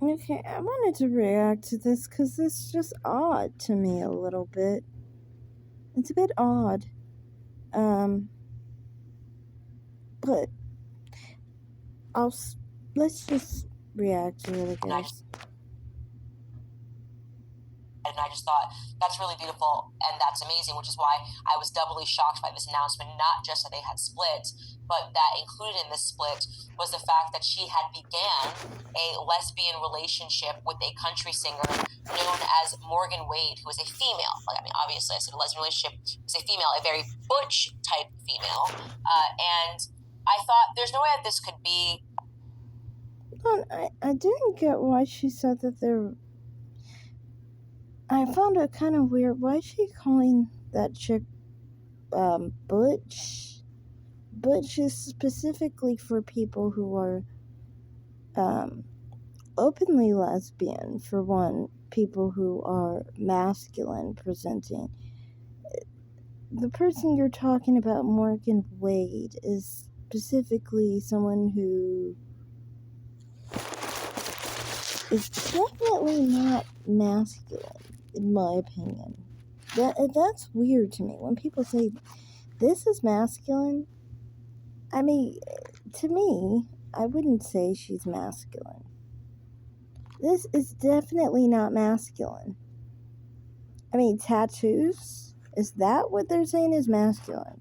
Okay, I wanted to react to this because it's just odd to me a little bit. It's a bit odd. Um, but I'll let's just react to it, I guess. And I just thought that's really beautiful and that's amazing, which is why I was doubly shocked by this announcement. Not just that they had split, but that included in this split was the fact that she had began a lesbian relationship with a country singer known as Morgan Wade, who is a female. Like, I mean, obviously, I said a lesbian relationship is a female, a very butch type female, and I thought there's no way that this could be. I didn't get why she said that they're. I found it kind of weird. Why is she calling that chick butch? Butch is specifically for people who are um, openly lesbian, for one, people who are masculine presenting. The person you're talking about, Morgan Wade, is specifically someone who is definitely not masculine, in my opinion. That's weird to me. When people say, this is masculine, I mean, to me, I wouldn't say she's masculine. This is definitely not masculine. I mean, tattoos? Is that what they're saying is masculine?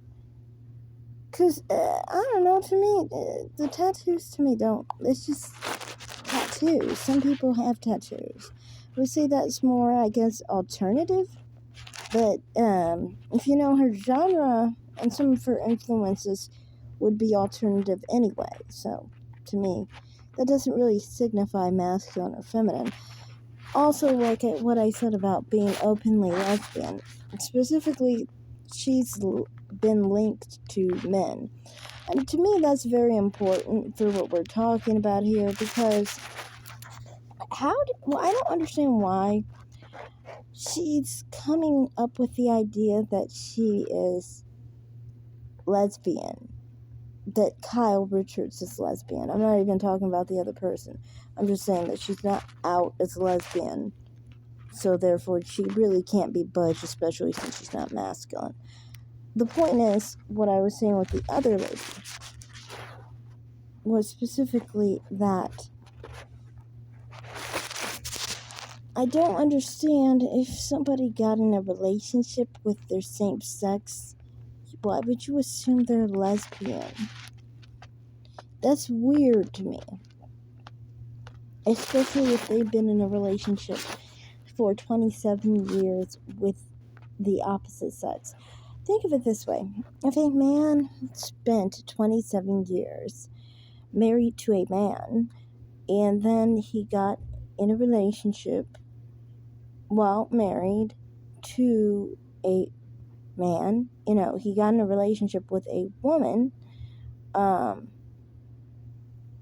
Because, I don't know, to me, the tattoos to me don't. It's just tattoos. Some people have tattoos. I would say that's more, I guess, alternative. But if you know her genre and some of her influences would be alternative anyway. So, to me, that doesn't really signify masculine or feminine. Also, like what I said about being openly lesbian, specifically, she's been linked to men. And to me, that's very important for what we're talking about here, because I don't understand why she's coming up with the idea that she is lesbian, that Kyle Richards is lesbian. I'm not even talking about the other person. I'm just saying that she's not out as lesbian, so therefore she really can't be butch, especially since she's not masculine. The point is, what I was saying with the other lady was specifically that I don't understand if somebody got in a relationship with their same sex, why would you assume they're lesbian? That's weird to me. Especially if they've been in a relationship for 27 years with the opposite sex. Think of it this way. If a man spent 27 years married to a man, and then he got in a relationship while married to a man, he got in a relationship with a woman,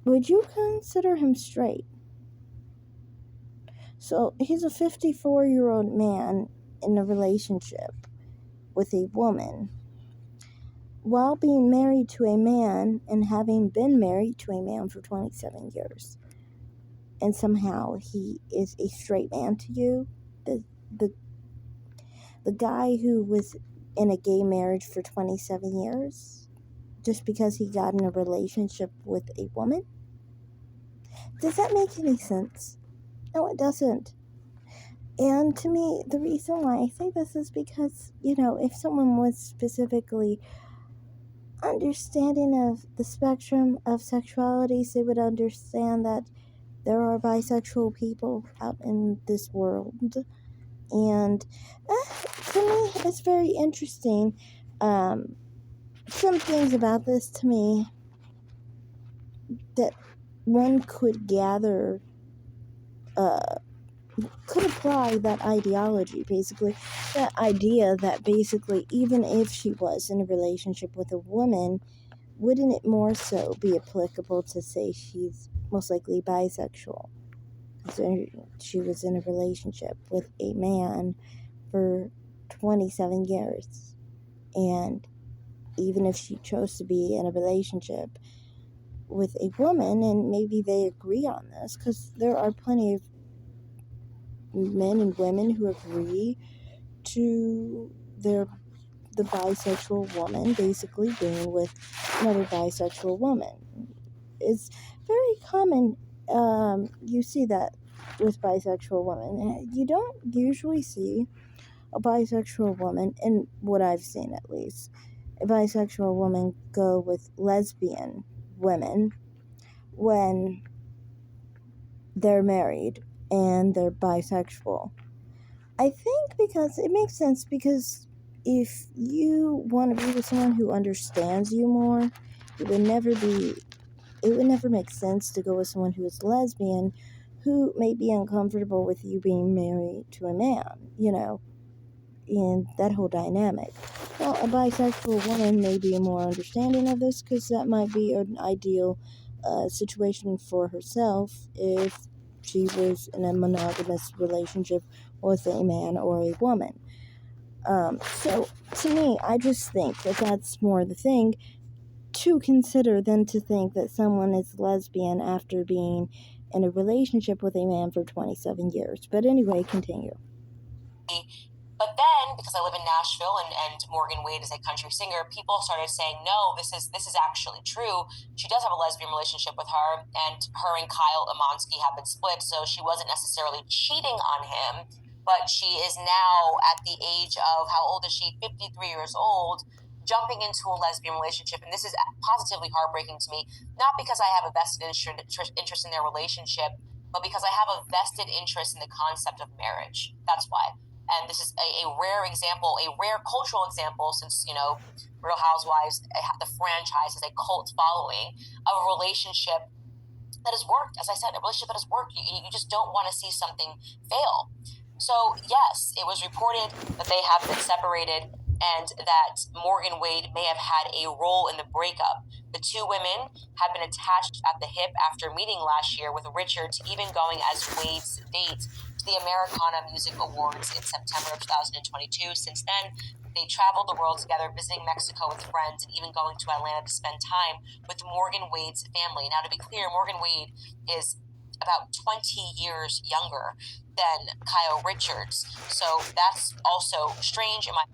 would you consider him straight? So he's a 54-year-old man in a relationship with a woman while being married to a man and having been married to a man for 27 years. And somehow he is a straight man to you. The guy who was in a gay marriage for 27 years just because he got in a relationship with a woman? Does that make any sense? No, it doesn't. And to me, the reason why I say this is because, if someone was specifically understanding of the spectrum of sexualities, they would understand that there are bisexual people out in this world. And to me, it's very interesting. Some things about this to me that one could gather, could apply that ideology, basically. That idea that basically, even if she was in a relationship with a woman, wouldn't it more so be applicable to say she's most likely bisexual? So she was in a relationship with a man for 27 years. And even if she chose to be in a relationship with a woman, and maybe they agree on this, because there are plenty of men and women who agree to the bisexual woman basically being with another bisexual woman. It's very common. You see that with bisexual women. You don't usually see a bisexual woman, in what I've seen at least, a bisexual woman go with lesbian women when they're married and they're bisexual. I think because it makes sense, because if you want to be with someone who understands you more, it would never be it would never make sense to go with someone who is lesbian who may be uncomfortable with you being married to a man, and that whole dynamic. Well, a bisexual woman may be more understanding of this, because that might be an ideal situation for herself if she was in a monogamous relationship with a man or a woman. So, to me, I just think that that's more the thing to consider than to think that someone is lesbian after being in a relationship with a man for 27 years. But anyway, continue. But then, because I live in Nashville and Morgan Wade is a country singer, people started saying, no, this is actually true. She does have a lesbian relationship with her, and her and Kyle Amonsky have been split, so she wasn't necessarily cheating on him, but she is now at the age of, how old is she? 53 years old, jumping into a lesbian relationship. And this is positively heartbreaking to me, not because I have a vested interest in their relationship, but because I have a vested interest in the concept of marriage. That's why. And this is a rare example, a rare cultural example, since, Real Housewives, the franchise has a cult following, of a relationship that has worked. As I said, a relationship that has worked. You just don't want to see something fail. So, yes, it was reported that they have been separated and that Morgan Wade may have had a role in the breakup. The two women had been attached at the hip after meeting last year, with Richards even going as Wade's date to the Americana Music Awards in September of 2022. Since then, they traveled the world together, visiting Mexico with friends and even going to Atlanta to spend time with Morgan Wade's family. Now, to be clear, Morgan Wade is about 20 years younger than Kyle Richards, so that's also strange in my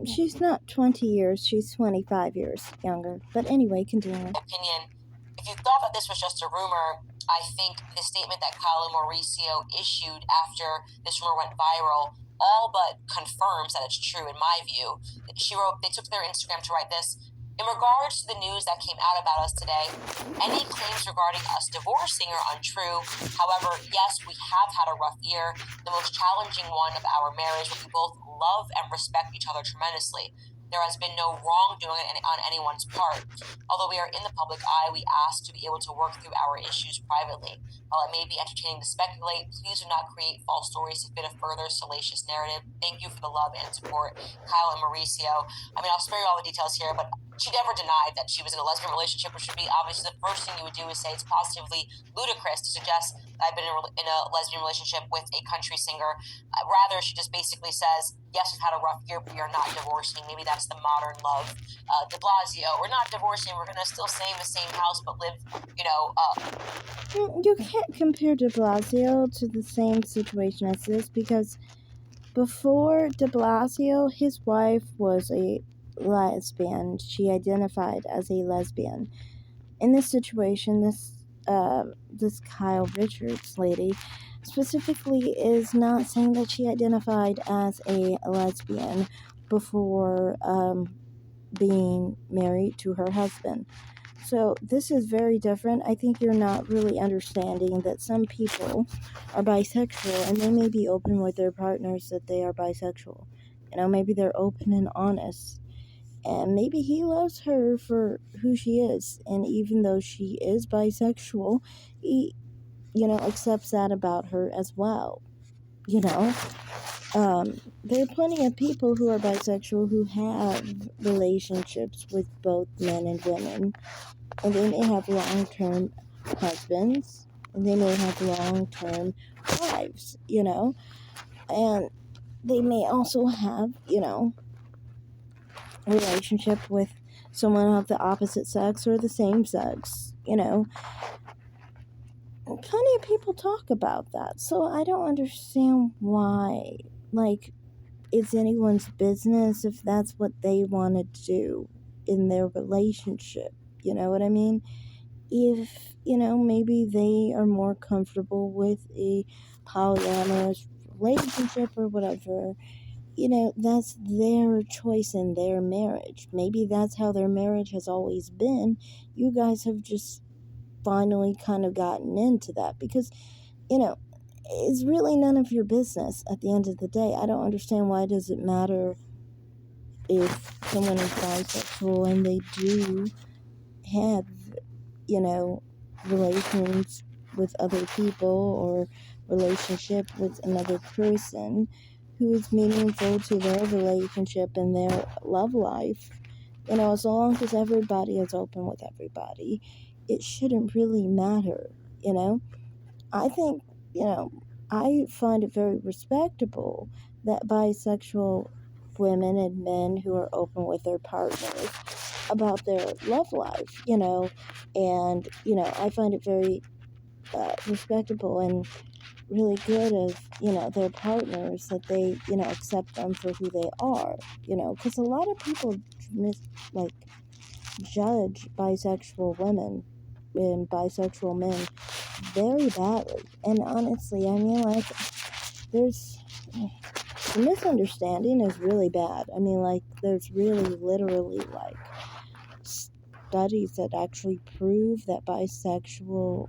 She's not 20 years, she's 25 years younger. But anyway, continue. opinion. If you thought that this was just a rumor, I think the statement that Kyle and Mauricio issued after this rumor went viral all but confirms that it's true, in my view. She wrote, they took their Instagram to write this: in regards to the news that came out about us today, any claims regarding us divorcing are untrue. However, yes, we have had a rough year, the most challenging one of our marriage, but we both love and respect each other tremendously. There has been no wrongdoing on anyone's part. Although we are in the public eye, we ask to be able to work through our issues privately. While it may be entertaining to speculate, please do not create false stories to fit a further salacious narrative. Thank you for the love and support, Kyle and Mauricio. I mean, I'll spare you all the details here, but she never denied that she was in a lesbian relationship, which would be obviously the first thing you would do is say it's positively ludicrous to suggest that I've been in a lesbian relationship with a country singer. Rather, she just basically says, yes, we've had a rough year, but we are not divorcing. Maybe that's the modern love. De Blasio, we're not divorcing. We're going to still stay in the same house, but live, You can't compare de Blasio to the same situation as this, because before de Blasio, his wife was a lesbian. She identified as a lesbian. In this situation, this Kyle Richards lady specifically is not saying that she identified as a lesbian before being married to her husband. So this is very different. I think you're not really understanding that some people are bisexual and they may be open with their partners that they are bisexual. Maybe they're open and honest. And maybe he loves her for who she is. And even though she is bisexual, he, accepts that about her as well. There are plenty of people who are bisexual who have relationships with both men and women. And they may have long-term husbands, and they may have long-term wives, and they may also have, relationship with someone of the opposite sex or the same sex, you know. Plenty of people talk about that, so I don't understand why, like, it's anyone's business if that's what they want to do in their relationship, you know what I mean? If, you know, maybe they are more comfortable with a polyamorous relationship or whatever, you know, that's their choice in their marriage. Maybe that's how their marriage has always been. You guys have just finally kind of gotten into that because, you know, it's really none of your business at the end of the day. I don't understand why does it matter if someone is bisexual and they do have, you know, relations with other people or relationship with another person who is meaningful to their relationship and their love life. You know, as long as everybody is open with everybody, it shouldn't really matter, you know? I think, you know, I find it very respectable that bisexual women and men who are open with their partners about their love life, you know, and, you know, I find it very respectable and really good of, you know, their partners that they, you know, accept them for who they are, you know, because a lot of people like, judge bisexual women and bisexual men very badly. And honestly, I mean, like, there's the misunderstanding is really bad. I mean, like, there's really literally like studies that actually prove that bisexual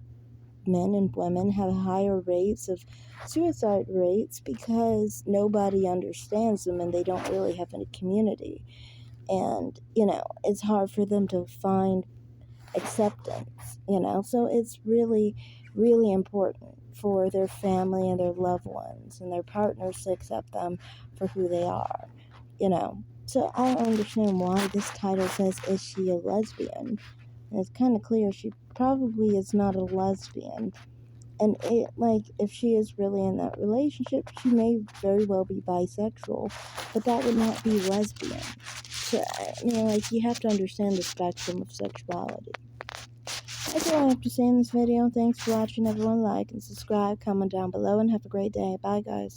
men and women have higher rates of suicide rates because nobody understands them and they don't really have a community. And, you know, it's hard for them to find acceptance, you know, so it's really, really important for their family and their loved ones and their partners to accept them for who they are, you know. So I don't understand why this title says, is she a lesbian? And it's kind of clear she probably is not a lesbian. And it, like, if she is really in that relationship, she may very well be bisexual, but that would not be lesbian. So, I mean, like, you have to understand the spectrum of sexuality. That's all I have to say in this video. Thanks for watching, everyone. Like and subscribe, comment down below, and have a great day. Bye, guys.